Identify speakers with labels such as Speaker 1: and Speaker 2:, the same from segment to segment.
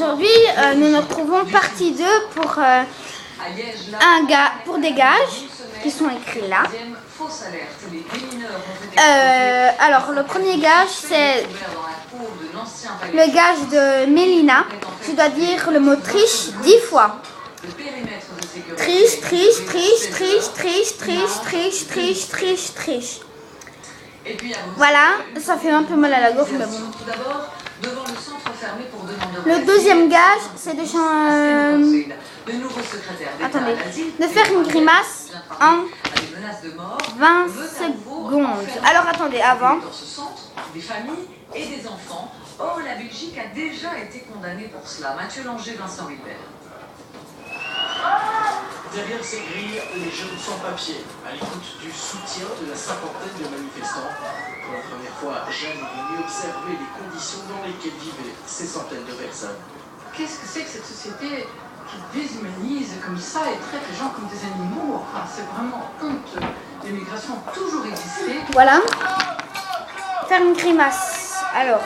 Speaker 1: aujourd'hui, nous nous retrouvons partie 2 pour, pour des gages qui sont écrits là. Alors, le premier gage, c'est le gage de Mélina. Tu dois dire le mot triche 10 fois. Triche, triche, triche, triche, triche, triche, triche, triche, triche, triche. Voilà, ça fait un peu mal à la gorge, mais bon. Le deuxième gage, c'est de attendez, de faire une grimace en 20 secondes. Alors attendez, avant.
Speaker 2: Des familles et des enfants. Or, la Belgique a déjà été condamnée pour cela. Mathieu Langer, Vincent Ribert.
Speaker 3: Derrière ces grilles, les jeunes sans-papiers, à l'écoute du soutien de la cinquantaine de manifestants. Pour la première fois, Jeanne est venue observer les conditions dans lesquelles vivaient ces centaines de personnes.
Speaker 4: Qu'est-ce que c'est que cette société qui déshumanise comme ça et traite les gens comme des animaux? Enfin, c'est vraiment honte. L'immigration a toujours existé.
Speaker 1: Voilà. Faire une grimace. Alors,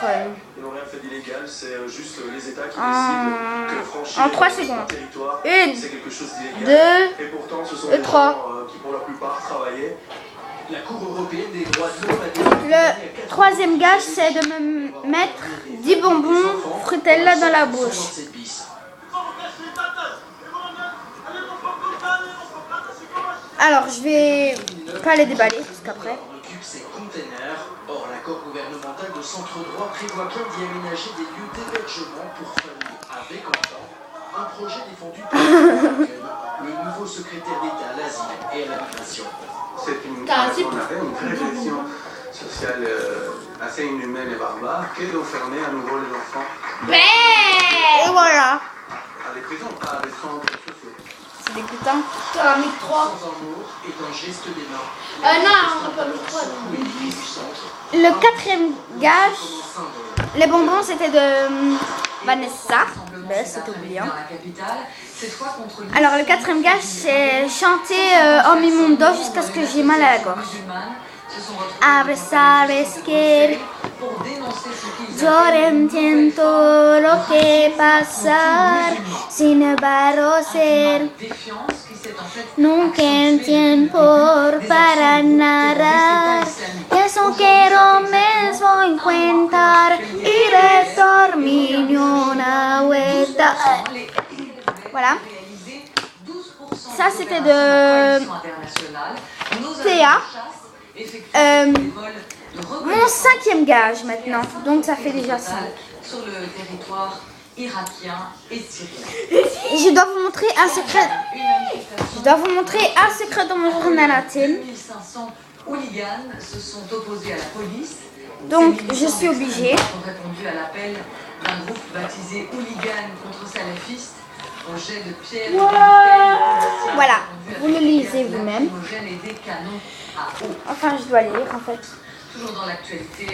Speaker 3: Ils n'ont rien fait d'illégal, c'est juste les États qui décident que franchir
Speaker 1: en 3 secondes.
Speaker 3: un territoire,
Speaker 1: Une,
Speaker 3: c'est quelque chose d'illégal. Et pourtant, ce sont des
Speaker 1: 3.
Speaker 3: gens qui, pour la plupart, travaillaient. La Cour européenne des droits de l'homme
Speaker 1: Le troisième gage, c'est de me mettre 10 bonbons Frutella dans la bouche. Alors, je vais pas les déballer parce qu'après.
Speaker 3: Or, l'accord gouvernemental de centre-droit prévoit bien d'y aménager des lieux d'hébergement pour familles avec enfants. Un projet défendu par le nouveau secrétaire d'État à l'asile et à la migration.
Speaker 5: C'est une réflexion sociale assez inhumaine et barbare que d'enfermer à nouveau les enfants.
Speaker 1: Et voilà.
Speaker 5: À des prisons, pas à des centres sociaux.
Speaker 1: C'est dégoûtant.
Speaker 3: Sans amour est un geste des mains.
Speaker 1: Non, pas le 3. Le quatrième gage, les bonbons, c'était de Vanessa. C'était oubliant. Alors, le quatrième gage, c'est chanter en mi mundo jusqu'à ce que j'ai mal à la gorge. A sabes que yo entiendo lo que pasar sin embargo ser nunca entiendo para narrar eso quiero mesmo encontrar y de dormir una vuelta. Voilà. Ça c'était de Théa. Mon cinquième gage maintenant, donc ça fait déjà 5.
Speaker 2: Sur le territoire irakien et syrien.
Speaker 1: Et je dois vous montrer un secret. Je dois vous montrer un secret dans mon journal intime.
Speaker 2: 2500 hooligans se sont opposés à la police.
Speaker 1: Donc je suis obligée.
Speaker 2: Ont répondu à l'appel d'un groupe baptisé Hooligans contre salafistes. Au jet de pierre.
Speaker 1: Voilà, vous le lisez vous-même. Enfin, je dois lire en fait.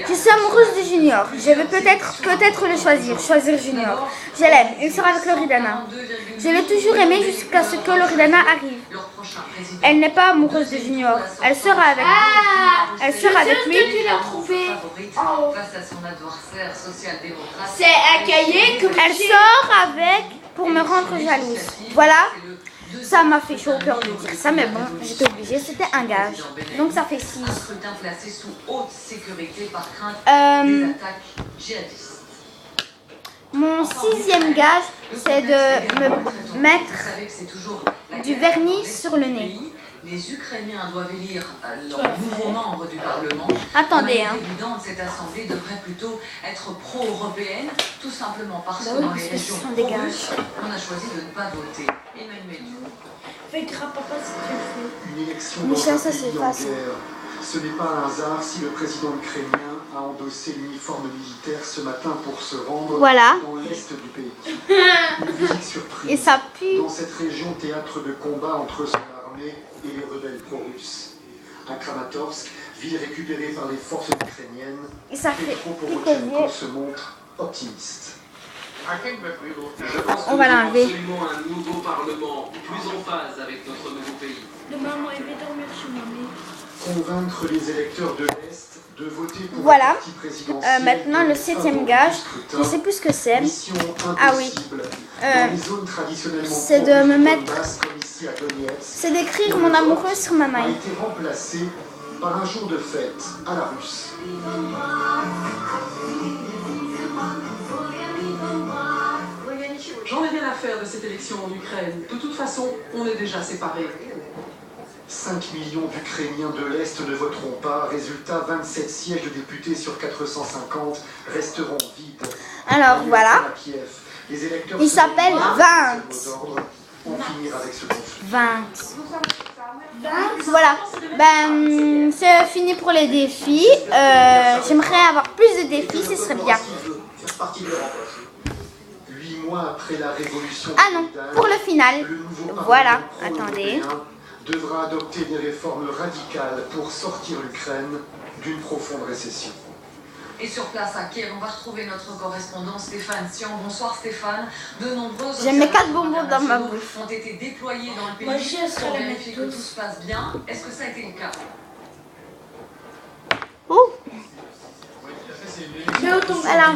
Speaker 1: Je suis amoureuse de Junior. Je vais peut-être le choisir Junior. Je l'aime. Il sera avec Loredana. Je l'ai toujours aimé jusqu'à ce que Loredana arrive. Elle n'est pas amoureuse de Junior. Elle sera avec lui. Elle sera avec lui.
Speaker 4: Tu l'as trouvé.
Speaker 2: Face à son adversaire social-démocrate.
Speaker 4: C'est un cahier que
Speaker 1: elle sort avec pour me rendre jalouse. Voilà. Ça m'a fait chaud au cœur de dire ça, mais bon, j'étais obligée, c'était un gage. Donc ça fait 6.
Speaker 2: Un scrutin placé sous haute sécurité par crainte des attaques djihadistes.
Speaker 1: Mon 6e gage, c'est de me mettre du vernis sur le nez.
Speaker 2: Les Ukrainiens doivent élire leurs nouveaux membres du Parlement.
Speaker 1: Attendez,
Speaker 2: hein. Cette assemblée devrait plutôt être pro-européenne, tout simplement parce que dans les régions pro-russes, on a choisi de ne pas voter. Emmanuel Dubois.
Speaker 4: Fais grand-papa si tu le fais.
Speaker 3: Une élection
Speaker 1: Michel,
Speaker 3: dans
Speaker 1: ça,
Speaker 3: un
Speaker 1: c'est
Speaker 3: pays en
Speaker 1: facile.
Speaker 3: guerre. Ce n'est pas un hasard si le président ukrainien a endossé l'uniforme militaire ce matin pour se rendre dans l'est du pays. Une visite surprise
Speaker 1: Et ça pue.
Speaker 3: dans cette région théâtre de combat entre son armée et les rebelles pro-russes. À Kramatorsk, ville récupérée par les forces ukrainiennes,
Speaker 1: Et ça fait
Speaker 3: Petro
Speaker 1: picoler.
Speaker 3: Poroshenko se montre optimiste.
Speaker 6: Je pense que
Speaker 1: On va
Speaker 6: nous avons
Speaker 1: l'enlever.
Speaker 6: absolument un nouveau parlement, plus en phase avec notre nouveau pays.
Speaker 4: Demain, moi, je vais dormir chez mamie.
Speaker 3: Convaincre les électeurs de l'Est de voter pour
Speaker 1: Voilà.
Speaker 3: le parti présidentiel
Speaker 1: Maintenant, le
Speaker 3: et
Speaker 1: 7e
Speaker 3: un
Speaker 1: gage.
Speaker 3: scrutin.
Speaker 1: Je sais plus ce que c'est.
Speaker 3: Mission
Speaker 1: Ah oui.
Speaker 3: impossible. Dans les zones traditionnellement
Speaker 1: c'est de
Speaker 3: pauvres
Speaker 1: me
Speaker 3: du
Speaker 1: mettre-
Speaker 3: Donbass, comme ici à Donetsk,
Speaker 1: C'est d'écrire mon amoureux sur ma
Speaker 3: a
Speaker 1: main.
Speaker 3: été remplacé par un jour de fête à la russe.
Speaker 7: J'en ai rien à faire de cette élection en Ukraine. De toute façon, on est déjà séparés.
Speaker 3: 5 millions d'Ukrainiens de l'Est ne voteront pas. Résultat, 27 sièges de députés sur 450 resteront vides.
Speaker 1: Alors voilà.
Speaker 3: À Kiev. Les électeurs
Speaker 1: Il
Speaker 3: seront
Speaker 1: s'appelle
Speaker 3: libres.
Speaker 1: 20.
Speaker 3: Seul mot d'ordre, on finira avec ce conflit.
Speaker 1: 20. Voilà. Ben, c'est fini pour les défis. J'aimerais avoir plus de défis, ce serait bien.
Speaker 3: Faire partie de l'Europe. 8 mois après la révolution
Speaker 1: Ah non,
Speaker 3: Maïdan,
Speaker 1: pour le final.
Speaker 3: le nouveau
Speaker 1: Voilà,
Speaker 3: Parlement
Speaker 1: attendez.
Speaker 3: pro-européen devra adopter des réformes radicales pour sortir l'Ukraine d'une profonde récession.
Speaker 2: Et sur place à Kiev, on va retrouver notre correspondant Stéphane Sian. Bonsoir Stéphane. De nombreux
Speaker 1: J'ai mes 4
Speaker 2: observateurs
Speaker 1: bonbons dans ma
Speaker 2: internationaux
Speaker 1: bouche.
Speaker 2: ont été déployés dans le pays
Speaker 8: Moi, je serais
Speaker 2: pour
Speaker 8: la
Speaker 2: vérifier que
Speaker 8: mettre
Speaker 2: tout se passe bien. Est-ce que ça a été le cas?
Speaker 1: Ouh. Voilà.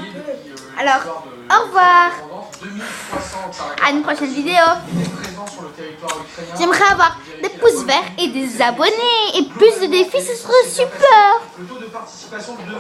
Speaker 1: Alors, au revoir. À une prochaine vidéo. J'aimerais avoir des pouces verts et des abonnés. Et plus de défis, ce serait super.
Speaker 3: Le taux de participation devrait